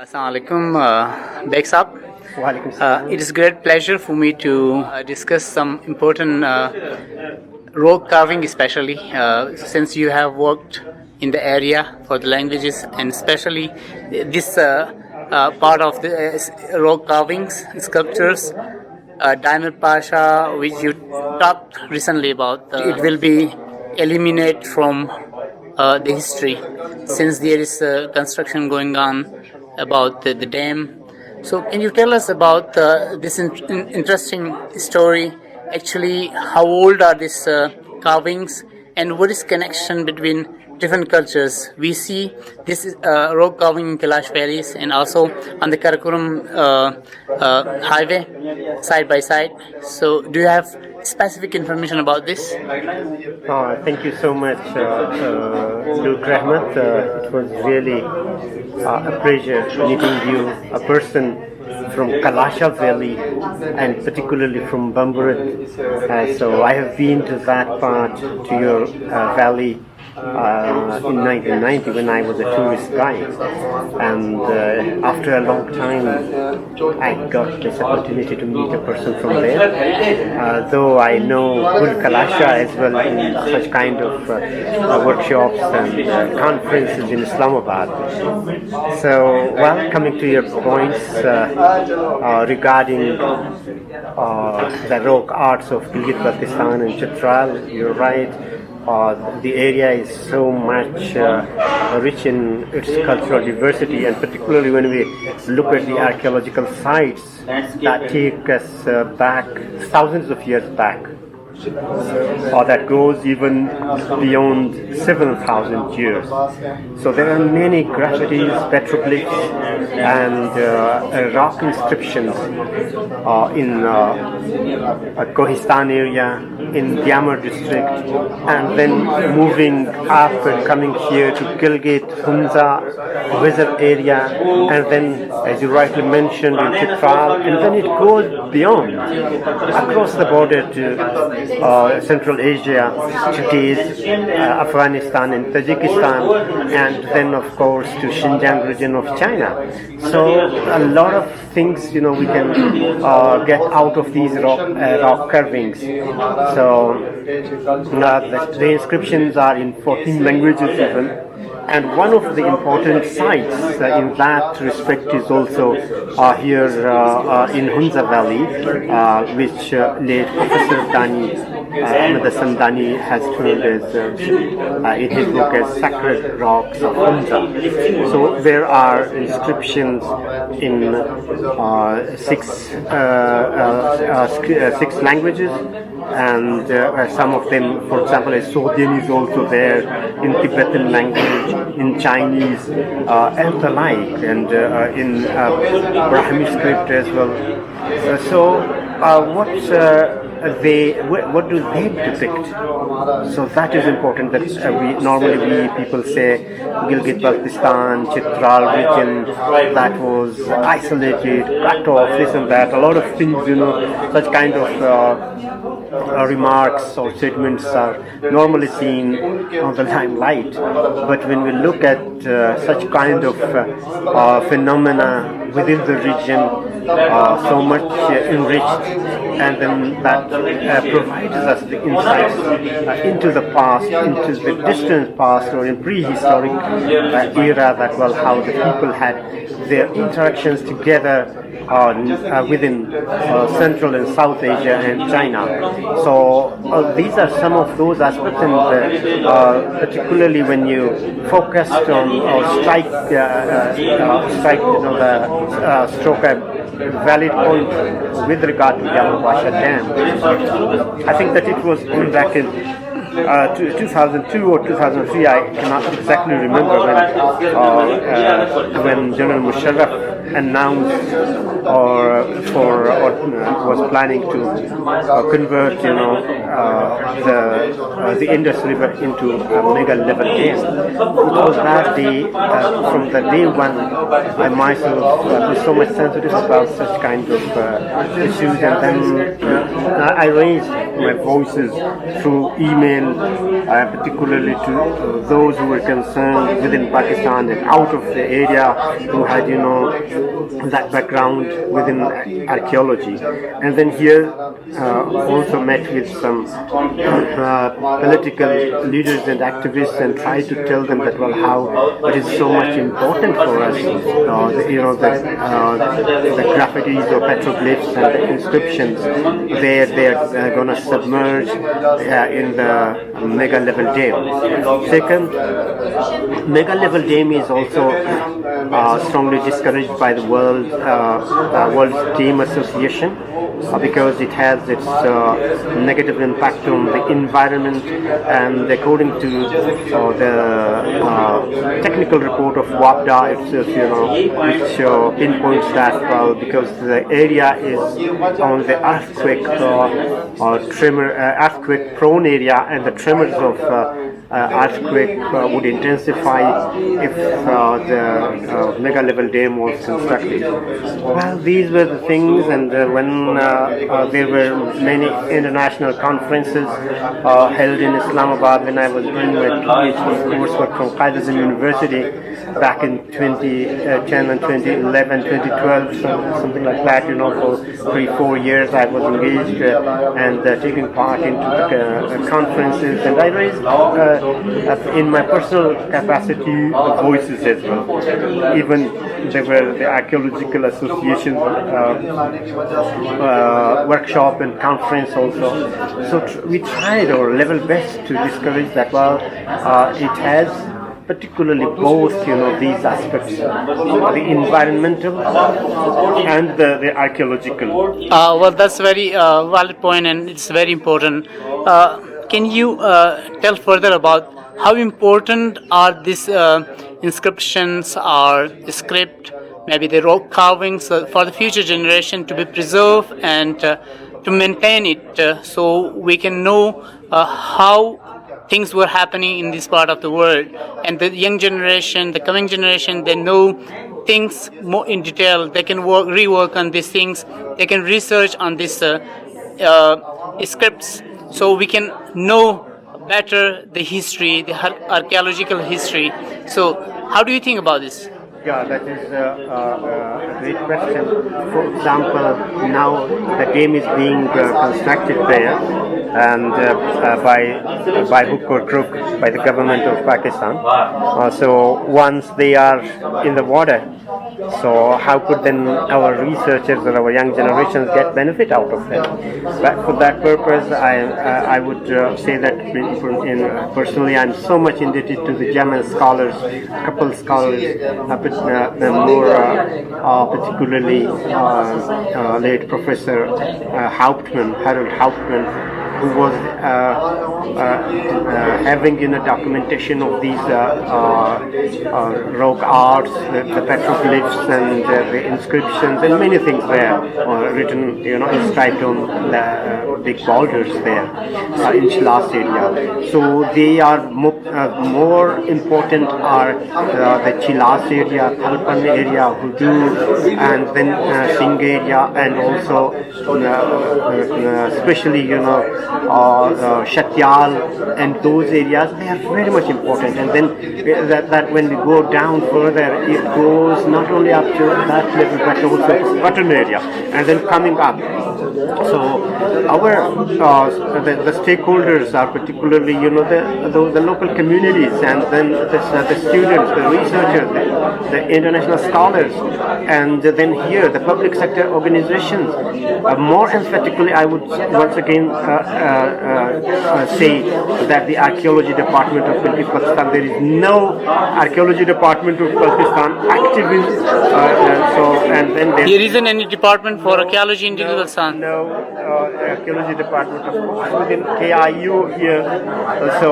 Assalamu alaikum, Beg Saab. Walaikum salam. It is great pleasure for me to discuss some important rock carving, especially since you have worked in the area for the languages, and especially this part of the rock carvings, sculptures. Diamond Pasha, which you talked recently about, it will be eliminated from the history since there is construction going on about the dam. So can you tell us about this interesting story? Actually, how old are these carvings, and what is connection between different cultures? We see this rock carving in Kailash Valleys and also on the Karakoram highway, side by side. So do you have specific information about this? Thank you so much, Luke Rahmat. It was really a pleasure meeting you, a person from Kalasha Valley and particularly from Bamburat. So I have been to that part, to your valley, in 1990 when I was a tourist guide, and after a long time I got this opportunity to meet a person from there, though I know Gul Kalasha as well in such kind of workshops and conferences in Islamabad. So, well, coming to your points regarding the rock arts of Gilgit-Baltistan and Chitral, you're right. The area is so much rich in its cultural diversity, and particularly when we look at the archaeological sites that take us back thousands of years back, or that goes even beyond 7,000 years. So there are many graffitis, petroglyphs, and rock inscriptions in Kohistan area, in Gyamar district, and then moving up and coming here to Gilgit, Hunza, Wizard area, and then, as you rightly mentioned, in Chitral, and then it goes beyond, across the border to Central Asia, cities, Afghanistan and Tajikistan, and then of course to Xinjiang region of China. So a lot of things, we can get out of these rock carvings. So the inscriptions are in 14 languages even. And one of the important sites in that respect is also here in Hunza Valley, which late Professor Dani, Ahmed Hassan Dani, has termed as, in his book as Sacred Rocks of Hunza. So there are inscriptions in six languages, and some of them, for example, as Sogdian is also there in Tibetan language, in Chinese, and the like, and in Brahmi script as well. What do they depict? So that is important. That we people say Gilgit-Baltistan, Chitral region that was isolated, cut off, this and that. A lot of things, such kind of remarks or statements are normally seen on the limelight. But when we look at such kind of phenomena within the region, so much enriched, and then that provides us the insights into the past, into the distant past or in prehistoric era, that how the people had their interactions together within Central and South Asia and China. So these are some of those aspects, and particularly when you focused on or stroke a valid point with regard to Gyamar Pasha Dam. I think that it was back in 2002 or 2003, I cannot exactly remember, when General Musharraf announced or was planning to convert the Indus River into a mega level dam. It was that day, from the day one, I myself was so much sensitive about such kind of issues, and then I raised my voices through email explain particularly to those who were concerned within Pakistan and out of the area who had, that background within archaeology. And then here also met with some political leaders and activists and tried to tell them that, well, how it is so much important for us, the graffitis or petroglyphs and the inscriptions, they are going to submerge in the mega level dam. Second, mega level dam is also strongly discouraged by the World Dam Association because it has its negative impact on the environment, and according to the technical report of WAPDA itself, which pinpoints that, well, because the area is on the earthquake prone area, and the tremors of earthquake would intensify if the mega level dam was constructed. Well, these were the things, and when there were many international conferences held in Islamabad when I was doing my PhD coursework from Qaidazim University back in 2010 and 2011, 2012, something like that, for 3-4 years I was engaged and taking part into the conferences, and I raised in my personal capacity voices as well. Even there were the Archaeological Association workshop and conference also. So we tried our level best to discourage that, well, it has particularly both, these aspects, the environmental and the archaeological. Well, that's a very valid point, and it's very important. Can you tell further about how important are these inscriptions or script, maybe the rock carvings, for the future generation to be preserved and to maintain it, so we can know how things were happening in this part of the world, and the young generation, the coming generation, they know things more in detail. They can rework on these things. They can research on these scripts, so we can know better the history, the archaeological history. So, how do you think about this? Yeah, that is a great question. For example, now the dam is being constructed there, and by hook or crook by the government of Pakistan. So once they are in the water, so how could then our researchers or our young generations get benefit out of them? But for that purpose, I would say that personally I'm so much indebted to the German scholars, a couple scholars, particularly late Professor Harold Hauptmann, who was having documentation of these rock arts, the petroglyphs and the inscriptions, and many things were written, inscribed on the big boulders there in Chilas area. So they are more important are the Chilas area, Thalpan area, Hudu, and then Singh area, and also especially Shatyal and those areas, they are very much important. And then that when we go down further, it goes not only up to that level but also Button area, and then coming up. So our the stakeholders are particularly the local communities, and then the students, the researchers, the international scholars, and then here the public sector organizations. More emphatically, I would once again say that the archaeology department of Pakistan, there is no archaeology department of Pakistan active in and then there isn't any department for archaeology in Pakistan. No archaeology department, of course, within KIU here. So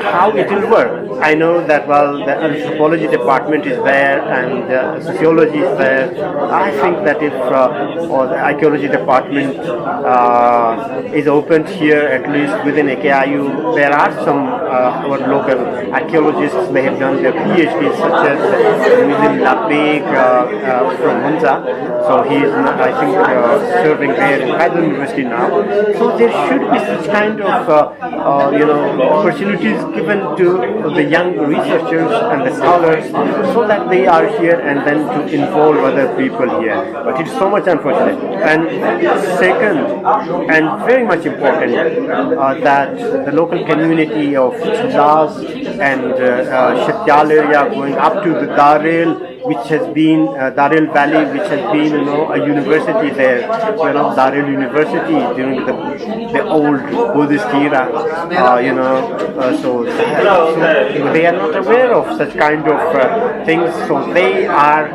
how it will work? I know that, well, the anthropology department is there and sociology is there. I think that if or the archaeology department is opened here, at least within AKIU. There are some our local archaeologists. They have done their PhDs, such as Mizil Labeg from Hunza. So he is, I think, serving there in Kaiser University now. So there should be such kind of opportunities given to the young researchers and the scholars, so that they are here and then to involve other people here. But it's so much unfortunate. And second, and very much important, that the local community of Chilaz and Shatyal area going up to the Darel, which has been Darel Valley, which has been a university there, Darel University during the old Buddhist era, so they are not aware of such kind of things, so they are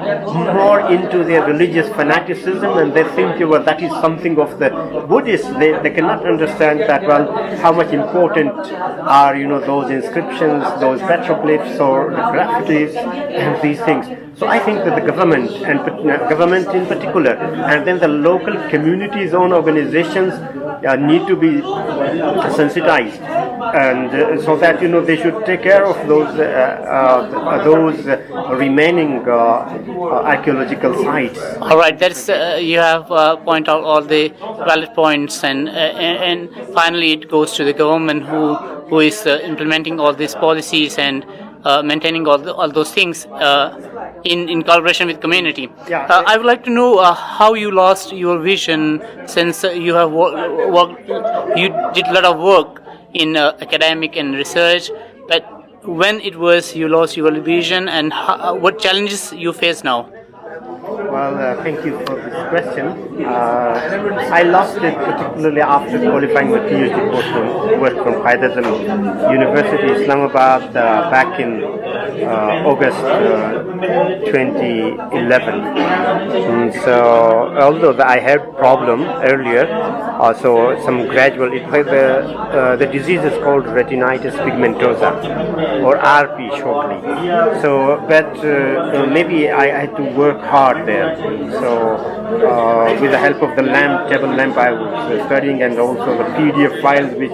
more into their religious fanaticism, and they think that is something of the Buddhists. They cannot understand that, how much important are those inscriptions, those petroglyphs or graffitis and these things. So I think that the government, and government in particular, and then the local communities' own organizations need to be sensitized, and so that they should take care of those remaining archaeological sites. All right, that's you have point out all the valid points, and finally it goes to the government who is implementing all these policies and maintaining all those things in collaboration with community. Yeah. I would like to know how you lost your vision, since you have worked, you did a lot of work in academic and research, but when it was you lost your vision, and what challenges you face now? Well, thank you for this question. I lost it particularly after qualifying my PhD course from Quaid-e-Azam University, Islamabad, back in August 2011. So, although I had problem earlier, so some gradual, the disease is called retinitis pigmentosa, or RP shortly. So, but maybe I had to work hard there. So, with the help of the table lamp, I was studying, and also the PDF files which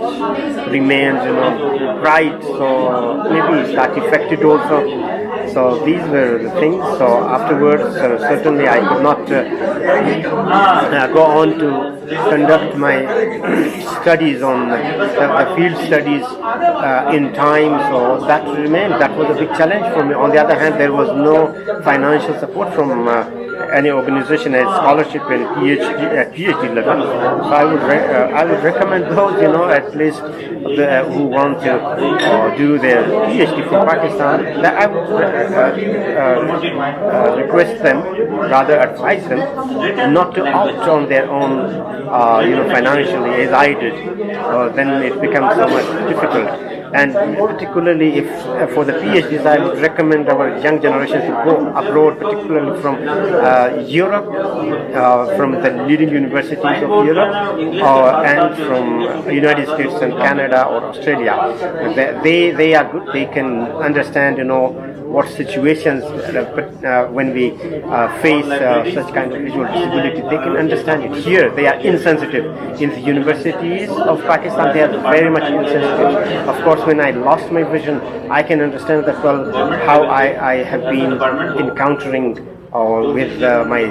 remained, bright. So maybe that affected also. So these were the things. So afterwards, certainly I could not go on to conduct my studies on the field studies in time. So that remained. That was a big challenge for me. On the other hand, there was no financial support from any organization as scholarship and PhD level. So I would recommend those, at least who want to do their PhD from Pakistan, that I would request them, rather advise them, not to opt on their own, financially, as I did. Then it becomes so much difficult. And particularly if for the PhDs, I would recommend our young generation to go abroad, particularly from Europe, from the leading universities of Europe, and from United States and Canada or Australia. They are good. They can understand, what situations when we face such kind of visual disability, they can understand it. Here they are insensitive. In the universities of Pakistan, they are very much insensitive. Of course, when I lost my vision, I can understand that how I have been encountering with my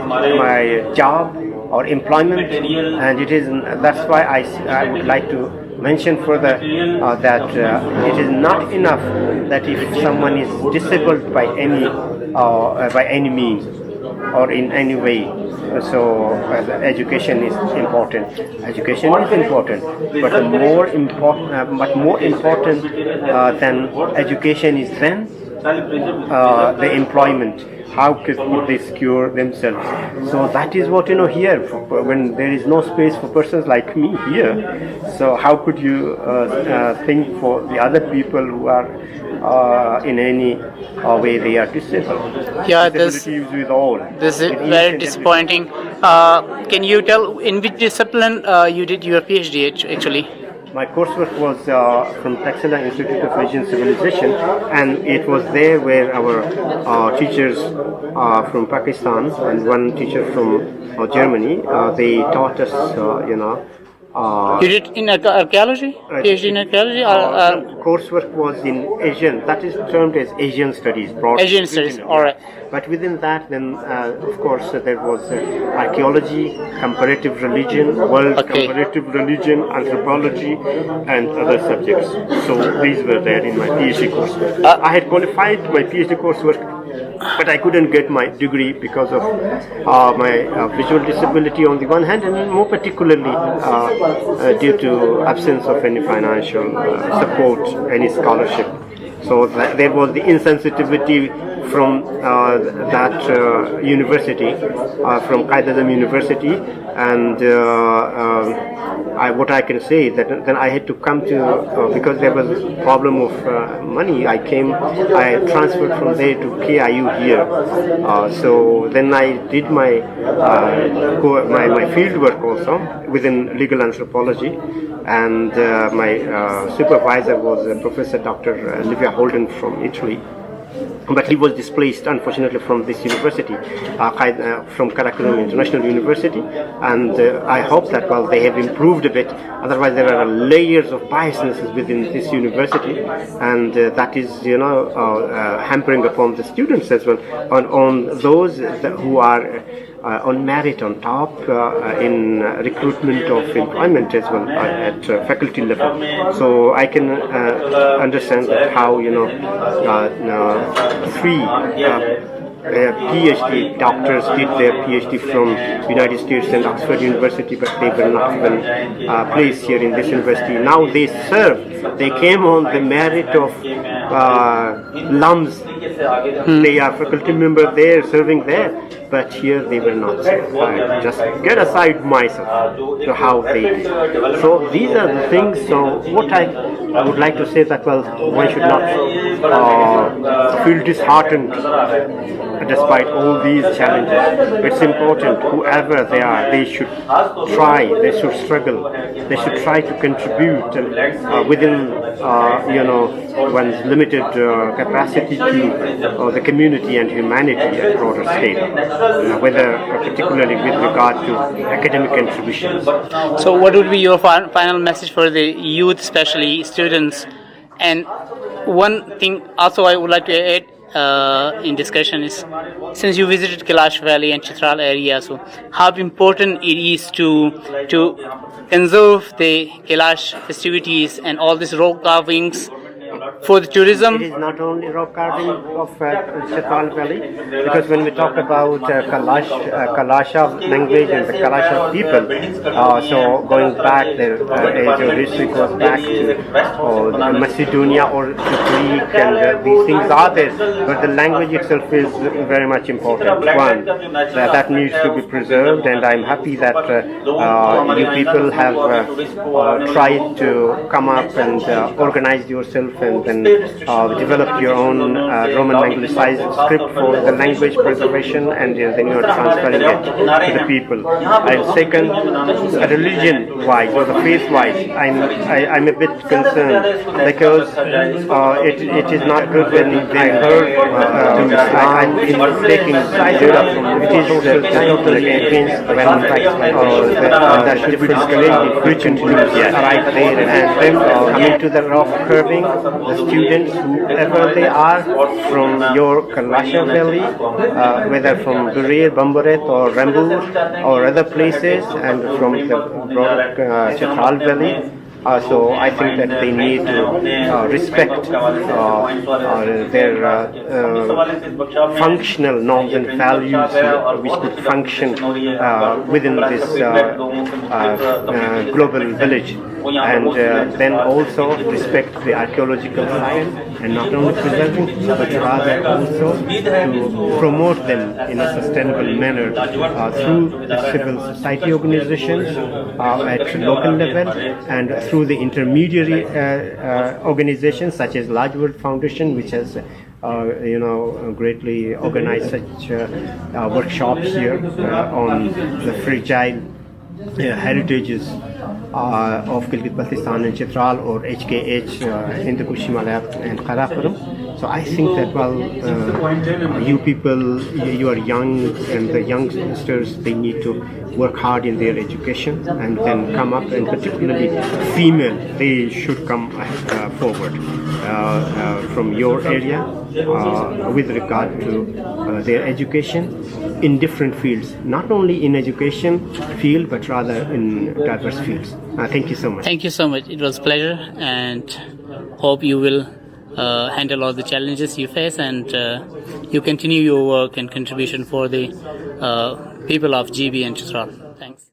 job or employment, and that's why I would like to mention further that it is not enough that if someone is disabled by any means or in any way. So education is important. Education is important, but more important than education is then the employment. How could they secure themselves? So that is what here. When there is no space for persons like me here, so how could you think for the other people who are in any way they are disabled? Yeah, this is very disappointing. Can you tell in which discipline you did your PhD actually? My coursework was from Taxila Institute of Asian Civilization, and it was there where our teachers from Pakistan and one teacher from Germany, they taught us, You did in archaeology? PhD in archaeology? Coursework was in Asian, that is termed as Asian studies. Broad Asian studies, region. all right. But within that, then, of course, there was archaeology, comparative religion, world Okay. comparative religion, anthropology, and other subjects. So these were there in my PhD coursework. I had qualified my PhD coursework, but I couldn't get my degree because of my visual disability on the one hand, and more particularly due to absence of any financial support, any scholarship. So there was the insensitivity from that university, from Qaidazam University, and what I can say that then I had to come to because there was a problem of money. I transferred from there to KIU here. So then I did my field work also within legal anthropology, and my supervisor was Professor Dr. Livia Holden from Italy. But he was displaced, unfortunately, from this university, from Karakoram International University, and I hope that they have improved a bit. Otherwise, there are layers of biasnesses within this university, and that is, hampering upon the students as well, on those who are on merit on top in recruitment of employment as well at faculty level. So I can understand that how three PhD doctors did their PhD from United States and Oxford University, but they were not even placed here in this university. Now they serve. They came on the merit of LUMS. They are faculty member there, serving there, but here they were not. I just get aside myself to how they did. So these are the things. So what I would like to say that one should not feel disheartened despite all these challenges. It's important, whoever they are, they should try, they should struggle, they should try to contribute within one's limited capacity to the community and humanity at broader scale, whether particularly with regard to academic contributions. So what would be your final message for the youth, especially students? And one thing also I would like to add in discussion is, since you visited Kailash Valley and Chitral area, so how important it is to conserve the Kailash festivities and all these rock carvings for the tourism. It is not only rock carving of Chitral Valley, because when we talk about Kalasha language and the Kalasha people, so going back, their history goes back to Macedonia or to Greek, and these things are there, but the language itself is very much important. One, that needs to be preserved, and I'm happy that you people have tried to come up and organize yourself and then developed your own Roman Anglicized script for the language preservation, and then you are transferring it to the people. And second, religion-wise or the faith-wise, I'm a bit concerned because it is not good when they heard I'm taking sides up. It is totally against when that should be discouraged. Christian groups right there, and then coming to the rock curving, the students, whoever they are, from your Kalasha Valley, whether from Gurir, Bamburet or Rambur or other places, and from the broad Chitral Valley. So I think that they need to respect their functional norms and values which could function within this global village, and then also respect the archaeological side, and not only preserving but rather also to promote them in a sustainable manner through the civil society organizations at local level, and through the intermediary organizations such as Large World Foundation, which has greatly organized such workshops here on the fragile heritages of Gilgit-Baltistan and Chitral, or HKH, Hindu Kush Himalaya and Karakoram. So I think that you people, you are young, and the youngsters, they need to work hard in their education and then come up, and particularly female, they should come forward from your area with regard to their education in different fields, not only in education field but rather in diverse fields. Thank you so much. Thank you so much. It was a pleasure, and hope you will handle all the challenges you face, and you continue your work and contribution for the people of GB and Chitral. Thanks.